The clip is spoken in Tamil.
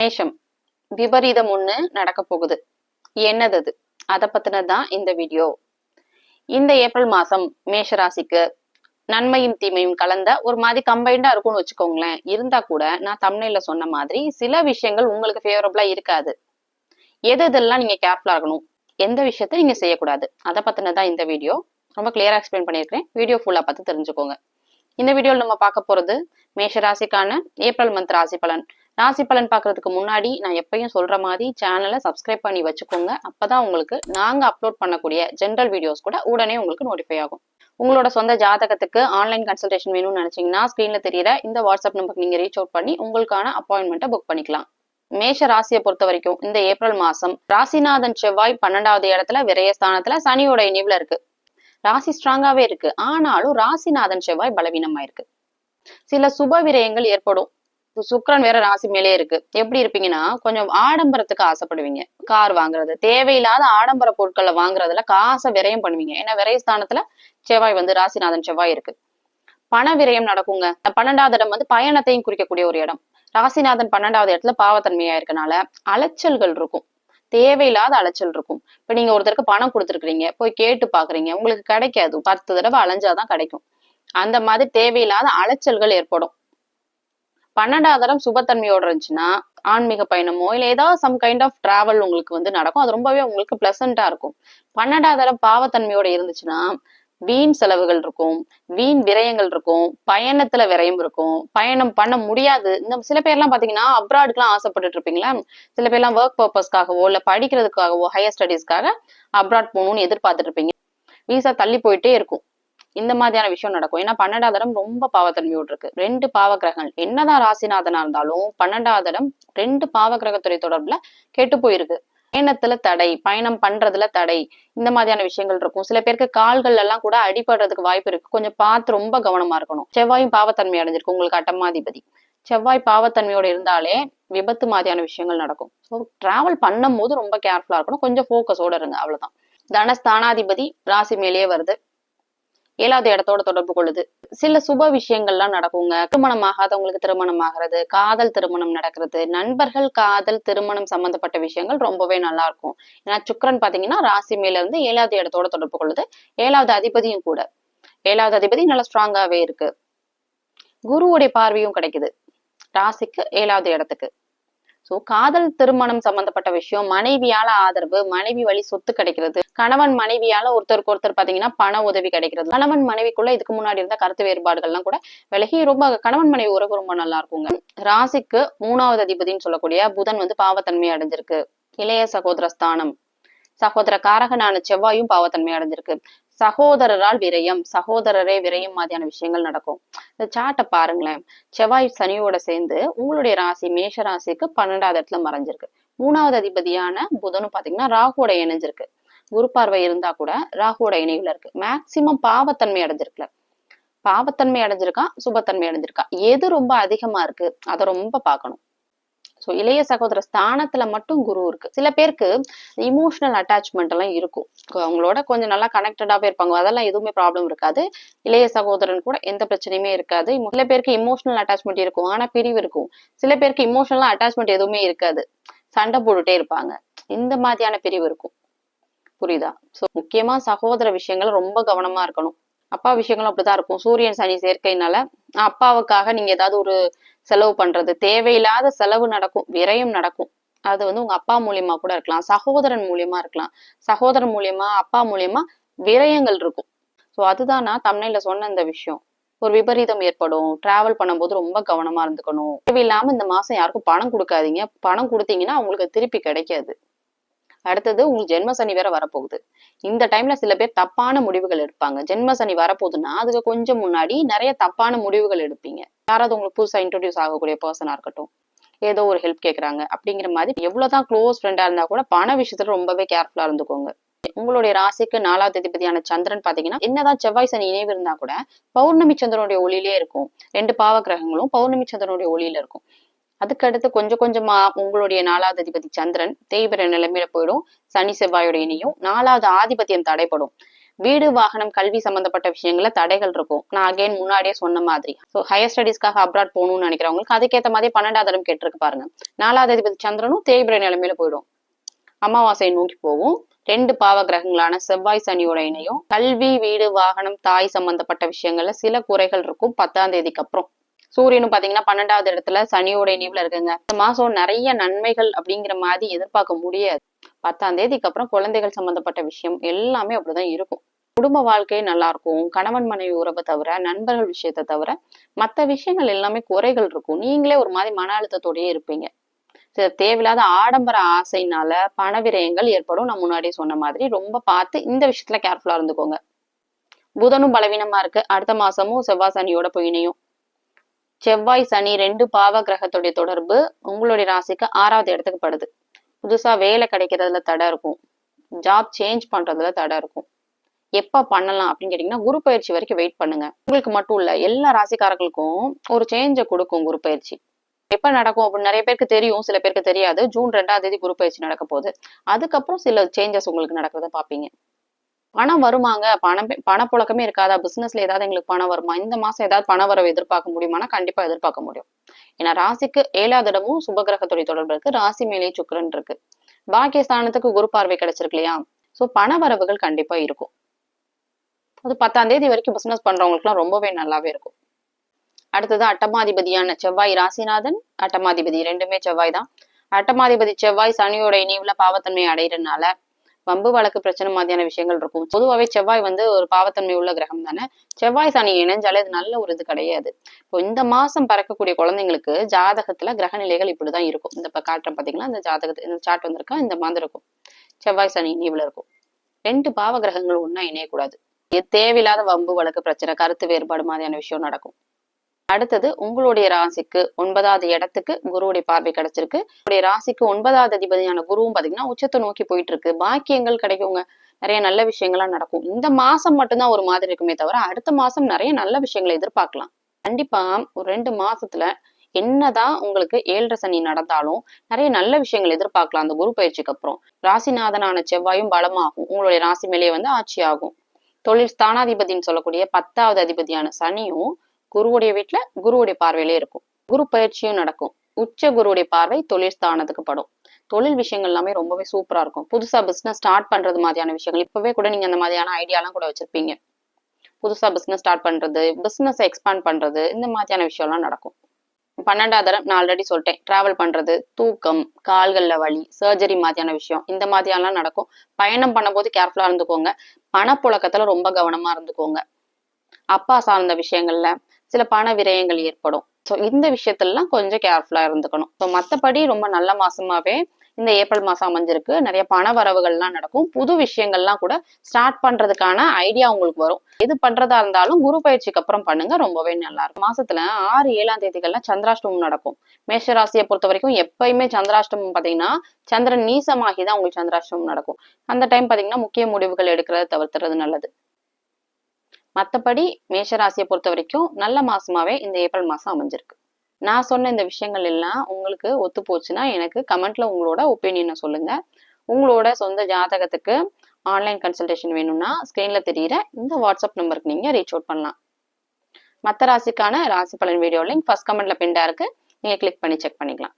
மேஷம் விபரீதம் ஒண்ணு நடக்க போகுது. என்னது அது? அதை பத்தினதான் இந்த வீடியோ. இந்த ஏப்ரல் மாசம் மேஷ ராசிக்கு நன்மையும் தீமையும் கலந்த ஒரு மாதிரி கம்பைண்டா இருக்கும்னு வச்சுக்கோங்களேன். இருந்தா கூட நான் தம்ப்நெயில்ல சொன்ன மாதிரி சில விஷயங்கள் உங்களுக்கு ஃபேவரபிளா இருக்காது. எதெல்லாம் நீங்க கேர்ஃபுல்லா இருக்கணும், எந்த விஷயத்த நீங்க செய்யக்கூடாது, அதை பத்தினதான் இந்த வீடியோ. ரொம்ப கிளியரா எக்ஸ்பிளைன் பண்ணியிருக்கேன். வீடியோ ஃபுல்லா பார்த்து தெரிஞ்சுக்கோங்க. இந்த வீடியோவில் நம்ம பார்க்க போறது மேஷ ராசிக்கான ஏப்ரல் மந்த் ராசி பலன். ராசி பலன் பார்க்கறதுக்கு முன்னாடி நான் எப்பயும் சொல்ற மாதிரி சேனலை சப்ஸ்கிரைப் பண்ணி வச்சுக்கோங்க. அப்பதான் உங்களுக்கு நாங்க அப்லோட் பண்ணக்கூடிய ஜென்ரல் வீடியோஸ் கூட உடனே உங்களுக்கு நோட்டிஃபை ஆகும். உங்களோட சொந்த ஜாதகத்துக்கு ஆன்லைன் கன்சல்டேஷன் வேணும்னு நினைச்சீங்கன்னா ஸ்கிரீன்ல தெரியற இந்த வாட்ஸ்அப் நம்பருக்கு நீங்க ரீச் அவுட் பண்ணி உங்களுக்கான அப்பாயின்மெண்ட்டை புக் பண்ணிக்கலாம். மேஷ ராசியை பொறுத்த வரைக்கும் இந்த ஏப்ரல் மாசம் ராசிநாதன் செவ்வாய் 12வது இடத்துல விரயஸ்தானத்துல சனியோட இணைவுல இருக்கு. ராசி ஸ்ட்ராங்காவே இருக்கு. ஆனாலும் ராசிநாதன் செவ்வாய் பலவீனமா இருக்கு. சில சுப விரயங்கள் ஏற்படும். சுக்கிரன் வேற ராசி மேலே இருக்கு. எப்படி இருப்பீங்கன்னா கொஞ்சம் ஆடம்பரத்துக்கு ஆசைப்படுவீங்க. கார் வாங்குறது, தேவையில்லாத ஆடம்பர பொருட்களை வாங்குறதுல காசை விரயம் பண்ணுவீங்க. ஏன்னா விரயஸ்தானத்துல செவ்வாய் ராசிநாதன் செவ்வாய் இருக்கு. பண விரயம் நடக்குங்க. 12வது இடம் பயணத்தையும் குறிக்கக்கூடிய ஒரு இடம். ராசிநாதன் 12வது இடத்துல பாவத்தன்மையா இருக்கனால அலைச்சல்கள் இருக்கும். தேவையில்லாத அலைச்சல் இருக்கும். இப்ப நீங்க ஒருத்தருக்கு பணம் கொடுத்துருக்கீங்க, போய் கேட்டு பாக்குறீங்க, உங்களுக்கு கிடைக்காது. 10 தடவை அலைஞ்சாதான் கிடைக்கும். அந்த மாதிரி தேவையில்லாத அலைச்சல்கள் ஏற்படும். 12வது இடம் சுபத்தன்மையோட இருந்துச்சுன்னா ஆன்மீக பயணமோ இல்ல ஏதாவது சம் கைண்ட் ஆஃப் டிராவல் உங்களுக்கு நடக்கும். அது ரொம்பவே உங்களுக்கு பிளசண்டா இருக்கும். 12வது இடம் பாவத்தன்மையோட இருந்துச்சுன்னா வீண் செலவுகள் இருக்கும், வீண் விரயங்கள் இருக்கும், பயணத்துல விரயம் இருக்கும், பயணம் பண்ண முடியாது. இந்த சில பேர்லாம் பாத்தீங்கன்னா அப்ராடுக்குலாம் ஆசைப்பட்டுட்டு இருப்பீங்களா. சில பேர்லாம் ஒர்க் பர்பஸ்க்காகவோ இல்ல படிக்கிறதுக்காகவோ ஹையர் ஸ்டடீஸ்க்காக அப்ராட் போகணும்னு எதிர்பார்த்துட்டு இருப்பீங்க. வீசா தள்ளி போயிட்டே இருக்கும். இந்த மாதிரியான விஷயம் நடக்கும். ஏன்னா 12வது இடம் ரொம்ப பாவத்தன்மையோடு இருக்கு. 2 பாவ கிரகங்கள் என்னதான் ராசிநாதனா இருந்தாலும் 12வது இடம் 2 பாவ கிரகத்துறை தொடர்புல கெட்டு போயிருக்கு. பயணத்துல தடை, பயணம் பண்றதுல தடை, இந்த மாதிரியான விஷயங்கள் இருக்கும். சில பேருக்கு கால்கள் எல்லாம் கூட அடிபடுறதுக்கு வாய்ப்பு இருக்கு. கொஞ்சம் பார்த்து ரொம்ப கவனமா இருக்கணும். செவ்வாயும் பாவத்தன்மை அடைஞ்சிருக்கு. உங்களுக்கு அட்டமாதிபதி செவ்வாய் பாவத்தன்மையோட இருந்தாலே விபத்து மாதிரியான விஷயங்கள் நடக்கும். ஸோ டிராவல் பண்ணும் போது ரொம்ப கேர்ஃபுல்லா இருக்கணும். கொஞ்சம் போக்கஸோட இருங்க, அவ்வளவுதான். தனஸ்தானாதிபதி ராசி மேலேயே வருது. 7வது இடத்தோட தொடர்பு கொள்ளுது. சில சுப விஷயங்கள்லாம் நடக்குங்க. திருமணம் ஆகாதவங்களுக்கு திருமணம் ஆகிறது, காதல் திருமணம் நடக்கிறது, நண்பர்கள் காதல் திருமணம் சம்பந்தப்பட்ட விஷயங்கள் ரொம்பவே நல்லா இருக்கும். ஏன்னா சுக்கிரன் பாத்தீங்கன்னா ராசி மேல 7வது இடத்தோட தொடர்பு கொள்ளுது. 7வது அதிபதியும் கூட. 7வது அதிபதி நல்லா ஸ்ட்ராங்காவே இருக்கு. குருவுடைய பார்வையும் கிடைக்குது ராசிக்கு 7வது இடத்துக்கு. சோ காதல் திருமணம் சம்பந்தப்பட்ட விஷயம், மனைவியால ஆதரவு, மனைவி வழி சொத்து கிடைக்கிறது, கணவன் மனைவியால ஒருத்தருக்கு ஒருத்தர் பாத்தீங்கன்னா பண உதவி கிடைக்கிறது, கணவன் மனைவிக்குள்ள இதுக்கு முன்னாடி இருந்த கருத்து வேறுபாடுகள்லாம் கூட விலகி ரொம்ப கணவன் மனைவி உறவு ரொம்ப நல்லா இருக்குங்க. ராசிக்கு 3வது அதிபதினு சொல்லக்கூடிய புதன் பாவத்தன்மை அடைஞ்சிருக்கு. இளைய சகோதர ஸ்தானம், சகோதர காரகனான செவ்வாயும் பாவத்தன்மை அடைஞ்சிருக்கு. சகோதரரால் விரயம், சகோதரரே விரயம் மாதிரியான விஷயங்கள் நடக்கும். இந்த சாட்டை பாருங்களேன். செவ்வாய் சனியோட சேர்ந்து உங்களுடைய ராசி மேஷ ராசிக்கு 12வது இடத்துல மறைஞ்சிருக்கு. 3வது அதிபதியான புதனும் பாத்தீங்கன்னா ராகுவோட இணைஞ்சிருக்கு. குரு பார்வை இருந்தா கூட ராகுவோட இணைவுல இருக்கு. மேக்சிமம் பாவத்தன்மை அடைஞ்சிருக்குல. பாவத்தன்மை அடைஞ்சிருக்கா, சுபத்தன்மை அடைஞ்சிருக்கா, எது ரொம்ப அதிகமா இருக்கு அதை ரொம்ப பார்க்கணும். ஸோ இளைய சகோதர ஸ்தானத்துல மட்டும் குரு இருக்கு. சில பேருக்கு இமோஷனல் அட்டாச்மெண்ட் எல்லாம் இருக்கும். அவங்களோட கொஞ்சம் நல்லா கனெக்டடாவே இருப்பாங்க. அதெல்லாம் எதுவுமே ப்ராப்ளம் இருக்காது. இளைய சகோதரன் கூட எந்த பிரச்சனையுமே இருக்காது. சில பேருக்கு இமோஷனல் அட்டாச்மெண்ட் இருக்கும், ஆனா பிரிவு இருக்கும். சில பேருக்கு இமோஷனல் அட்டாச்மெண்ட் எதுவுமே இருக்காது, சண்டை போட்டுட்டே இருப்பாங்க. இந்த மாதிரியான பிரிவு இருக்கும். புரியுதா? ஸோ முக்கியமா சகோதர விஷயங்கள் ரொம்ப கவனமா இருக்கணும். அப்பா விஷயங்களும் அப்படிதான் இருக்கும். சூரியன் சனி சேர்க்கைனால அப்பாவுக்காக நீங்க ஏதாவது ஒரு செலவு பண்றது, தேவையில்லாத செலவு நடக்கும், விரயம் நடக்கும். அது உங்க அப்பா மூலியமா கூட இருக்கலாம், சகோதரன் மூலியமா இருக்கலாம். சகோதரன் மூலியமா, அப்பா மூலியமா விரயங்கள் இருக்கும். ஸோ அதுதான் நான் தம்ப்நெயில்ல சொன்ன இந்த விஷயம். ஒரு விபரீதம் ஏற்படும். டிராவல் பண்ணும்போது ரொம்ப கவனமா இருந்துக்கணும். தேவையில்லாம இந்த மாசம் யாருக்கும் பணம் கொடுக்காதீங்க. பணம் கொடுத்தீங்கன்னா அவங்களுக்கு திருப்பி கிடைக்காது. அடுத்தது உங்களுக்கு ஜென்ம சனி வேற வரப்போகுது. இந்த டைம்ல சில பேர் தப்பான முடிவுகள் எடுப்பாங்க. ஜென்ம சனி வரப்போகுதுன்னா அதுக்கு கொஞ்சம் முன்னாடி நிறைய தப்பான முடிவுகள் எடுப்பீங்க. யாராவது உங்களுக்கு புதுசா இன்ட்ரோடியூஸ் ஆகக்கூடிய பர்சனா இருக்கட்டும், ஏதோ ஒரு ஹெல்ப் கேட்கறாங்க அப்படிங்கிற மாதிரி எவ்வளவுதான் க்ளோஸ் ஃப்ரெண்டா இருந்தா கூட பண விஷயத்துல ரொம்பவே கேர்ஃபுல்லா இருந்துக்கோங்க. உங்களுடைய ராசிக்கு 4வது அதிபதியான சந்திரன் பாத்தீங்கன்னா என்னதான் செவ்வாய் சனி இணைவு இருந்தா கூட பௌர்ணமி சந்திரனுடைய ஒளியிலே இருக்கும். 2 பாவ கிரகங்களும் பௌர்ணமி சந்திரனுடைய ஒளியில இருக்கும். அதுக்கடுத்து கொஞ்சம் கொஞ்சமா உங்களுடைய 4வது அதிபதி சந்திரன் தேய்பிர நிலைமையில போயிடும். சனி செவ்வாயோட இணையும். 4வது ஆதிபத்தியம் தடைப்படும். வீடு வாகனம் கல்வி சம்பந்தப்பட்ட விஷயங்கள்ல தடைகள் இருக்கும். நான் அகைன் முன்னாடியே சொன்ன மாதிரி ஹையர் ஸ்டடீஸ்க்காக அப்ராட் போகணும்னு நினைக்கிறவங்களுக்கு அதுக்கேற்ற மாதிரி 12வது இடம் கேட்டிருக்கு பாருங்க. 4வது அதிபதி சந்திரனும் தேய்பிரை நிலைமையில போயிடும், அமாவாசையை நோக்கி போகும். 2 பாவ கிரகங்களான செவ்வாய் சனியோட இணையும். கல்வி வீடு வாகனம் தாய் சம்பந்தப்பட்ட விஷயங்கள்ல சில குறைகள் இருக்கும் 10ஆம் தேதிக்கு அப்புறம். சூரியனும் பாத்தீங்கன்னா 12வது இடத்துல சனியோட இணைவுல இருக்குங்க. இந்த மாசம் நிறைய நன்மைகள் அப்படிங்கிற மாதிரி எதிர்பார்க்க முடியாது. 10ஆம் தேதிக்கு அப்புறம் குழந்தைகள் சம்பந்தப்பட்ட விஷயம் எல்லாமே அப்படிதான் இருக்கும். குடும்ப வாழ்க்கை நல்லா இருக்கும். கணவன் மனைவி உறவை தவிர நண்பர்கள் விஷயத்தை தவிர மற்ற விஷயங்கள் எல்லாமே குறைகள் இருக்கும். நீங்களே ஒரு மாதிரி மன அழுத்தத்தோடயே இருப்பீங்க. சில தேவையில்லாத ஆடம்பர ஆசைனால பண விரயங்கள் ஏற்படும். நான் முன்னாடியே சொன்ன மாதிரி ரொம்ப பார்த்து இந்த விஷயத்துல கேர்ஃபுல்லா இருந்துக்கோங்க. புதனும் பலவீனமா இருக்கு. அடுத்த மாசமும் செவ்வாய் சனியோட போய் இணையும். செவ்வாய் சனி 2 பாவ கிரகத்துடைய தொடர்பு உங்களுடைய ராசிக்கு 6வது இடத்துக்கு படுது. புதுசா வேலை கிடைக்கிறதுல தடை இருக்கும். ஜாப் சேஞ்ச் பண்றதுல தடை இருக்கும். எப்ப பண்ணலாம் அப்படின்னு கேட்டீங்கன்னா குரு பயிற்சி வரைக்கும் வெயிட் பண்ணுங்க. உங்களுக்கு மட்டும் இல்ல எல்லா ராசிக்காரர்களுக்கும் ஒரு சேஞ்சை கொடுக்கும் குரு பயிற்சி. எப்ப நடக்கும் அப்படின்னு நிறைய பேருக்கு தெரியும், சில பேருக்கு தெரியாது. ஜூன் 2ஆம் தேதி குரு பயிற்சி நடக்க போகுது. அதுக்கப்புறம் சில சேஞ்சஸ் உங்களுக்கு நடக்கிறத பாப்பீங்க. பணம் வருமாங்க, பணப்புழக்கமே இருக்காதா, பிசினஸ்ல ஏதாவது எங்களுக்கு பணம் வருமா, இந்த மாசம் ஏதாவது பண வரவு எதிர்பார்க்க முடியுமானா கண்டிப்பா எதிர்பார்க்க முடியும். ஏன்னா ராசிக்கு 7வது இடமும் சுபகிரகத்துடைய தொடர்பு இருக்கு. ராசி மேலேயே சுக்கிரன் இருக்கு. பாக்கியஸ்தானத்துக்கு குரு பார்வை கிடைச்சிருக்கு இல்லையா? சோ பண வரவுகள் கண்டிப்பா இருக்கும். அது 10ஆம் தேதி வரைக்கும் பிசினஸ் பண்றவங்களுக்கு எல்லாம் ரொம்பவே நல்லாவே இருக்கும். அடுத்தது அட்டமாதிபதியான செவ்வாய், ராசிநாதன் அட்டமாதிபதி 2மே செவ்வாய் தான். அட்டமாதிபதி செவ்வாய் சனியோட இணைவுல பாவத்தன்மை அடைகிறதுனால வம்பு வழக்கு பிரச்சனை மாதிரியான விஷயங்கள் இருக்கும். பொதுவாகவே செவ்வாய் ஒரு பாவத்தன்மை உள்ள கிரகம் தானே. செவ்வாய் சனி இணைஞ்சாலே அது நல்ல ஒரு இது கிடையாது. இப்போ இந்த மாசம் பறக்கக்கூடிய குழந்தைங்களுக்கு ஜாதகத்துல கிரக நிலைகள் இப்படிதான் இருக்கும். இந்த இப்ப காட்டுறேன் பாத்தீங்களா, இந்த ஜாதகத்து இந்த சார்ட் வந்திருக்கா, இந்த மாதிரி இருக்கும். செவ்வாய் சனி இணைவுல இருக்கும். 2 பாவ கிரகங்கள் ஒன்னா இணையக்கூடாது. தேவையில்லாத வம்பு வழக்கு பிரச்சனை, கருத்து வேறுபாடு மாதிரியான விஷயம் நடக்கும். அடுத்தது உங்களுடைய ராசிக்கு 9வது இடத்துக்கு குருவுடைய பார்வை கிடைச்சிருக்கு. உங்களுடைய ராசிக்கு 9வது அதிபதியான குருவும் பாத்தீங்கன்னா உச்சத்தை நோக்கி போயிட்டு இருக்கு. பாக்கியங்கள் கிடைக்குங்க, நிறைய நல்ல விஷயங்கள்லாம் நடக்கும். இந்த மாசம் மட்டும்தான் ஒரு மாதிரி இருக்குமே தவிர அடுத்த மாசம் நிறைய நல்ல விஷயங்களை எதிர்பார்க்கலாம். கண்டிப்பா ஒரு 2 மாசத்துல என்னதான் உங்களுக்கு 7.5 சனி நடந்தாலும் நிறைய நல்ல விஷயங்கள் எதிர்பார்க்கலாம். அந்த குரு பயிற்சிக்கு அப்புறம் ராசிநாதனான செவ்வாயும் பலமாகும். உங்களுடைய ராசி மேலேயே ஆட்சி ஆகும். தொழில் ஸ்தானாதிபதினு சொல்லக்கூடிய 10வது அதிபதியான சனியும் குருவுடைய வீட்டுல குருவுடைய பார்வையிலே இருக்கும். குரு பயிற்சியும் நடக்கும். உச்ச குருவுடைய பார்வை தொழில் ஸ்தானத்துக்கு படும். தொழில் விஷயங்கள் எல்லாமே ரொம்பவே சூப்பரா இருக்கும். புதுசா பிசினஸ் ஸ்டார்ட் பண்றது மாதிரியான விஷயங்கள் இப்பவே கூட நீங்க அந்த மாதிரியான ஐடியாலாம் கூட வச்சிருப்பீங்க. புதுசா பிசினஸ் ஸ்டார்ட் பண்றது, பிசினஸ் எக்ஸ்பாண்ட் பண்றது, இந்த மாதிரியான விஷயம் எல்லாம் நடக்கும். 12வது தரம் நான் ஆல்ரெடி சொல்லிட்டேன். டிராவல் பண்றது, தூக்கம், கால்கள்ல வலி, சர்ஜரி மாதிரியான விஷயம் இந்த மாதிரியெல்லாம் நடக்கும். பயணம் பண்ணும்போது கேர்ஃபுல்லா இருந்துக்கோங்க. பணப்புழக்கத்துல ரொம்ப கவனமா இருந்துக்கோங்க. அப்பா சார்ந்த விஷயங்கள்ல சில பண விரயங்கள் ஏற்படும். ஸோ இந்த விஷயத்தெல்லாம் கொஞ்சம் கேர்ஃபுல்லா இருந்துக்கணும். ஸோ மற்றபடி ரொம்ப நல்ல மாசமாவே இந்த ஏப்ரல் மாசம் அமைஞ்சிருக்கு. நிறைய பண வரவுகள்லாம் நடக்கும். புது விஷயங்கள்லாம் கூட ஸ்டார்ட் பண்றதுக்கான ஐடியா உங்களுக்கு வரும். எது பண்றதா இருந்தாலும் குரு பயிற்சிக்கு அப்புறம் பண்ணுங்க, ரொம்பவே நல்லா இருக்கும். மாசத்துல 6, 7ஆம் தேதிகள்ல சந்திராஷ்டமம் நடக்கும். மேஷராசியை பொறுத்த வரைக்கும் எப்பயுமே சந்திராஷ்டமம் பாத்தீங்கன்னா சந்திரன் நீசமாகி தான் உங்களுக்கு சந்திராஷ்டமம் நடக்கும். அந்த டைம் பாத்தீங்கன்னா முக்கிய முடிவுகள் எடுக்கிறத தவிர்த்துறது நல்லது. மற்றபடி மேஷராசியை பொறுத்த வரைக்கும் நல்ல மாசமாவே இந்த ஏப்ரல் மாசம் அமைஞ்சிருக்கு. நான் சொன்ன இந்த விஷயங்கள் எல்லாம் உங்களுக்கு ஒத்து போச்சுன்னா எனக்கு கமெண்ட்ல உங்களோட ஒப்பீனியனை சொல்லுங்க. உங்களோட சொந்த ஜாதகத்துக்கு ஆன்லைன் கன்சல்டேஷன் வேணும்னா ஸ்கிரீன்ல தெரியுற இந்த வாட்ஸ்அப் நம்பருக்கு நீங்க ரீச் அவுட் பண்ணலாம். மற்ற ராசிக்கான ராசி பலன் வீடியோ லிங்க் ஃபர்ஸ்ட் கமெண்ட்ல பின்டா இருக்கு, நீங்க கிளிக் பண்ணி செக் பண்ணிக்கலாம்.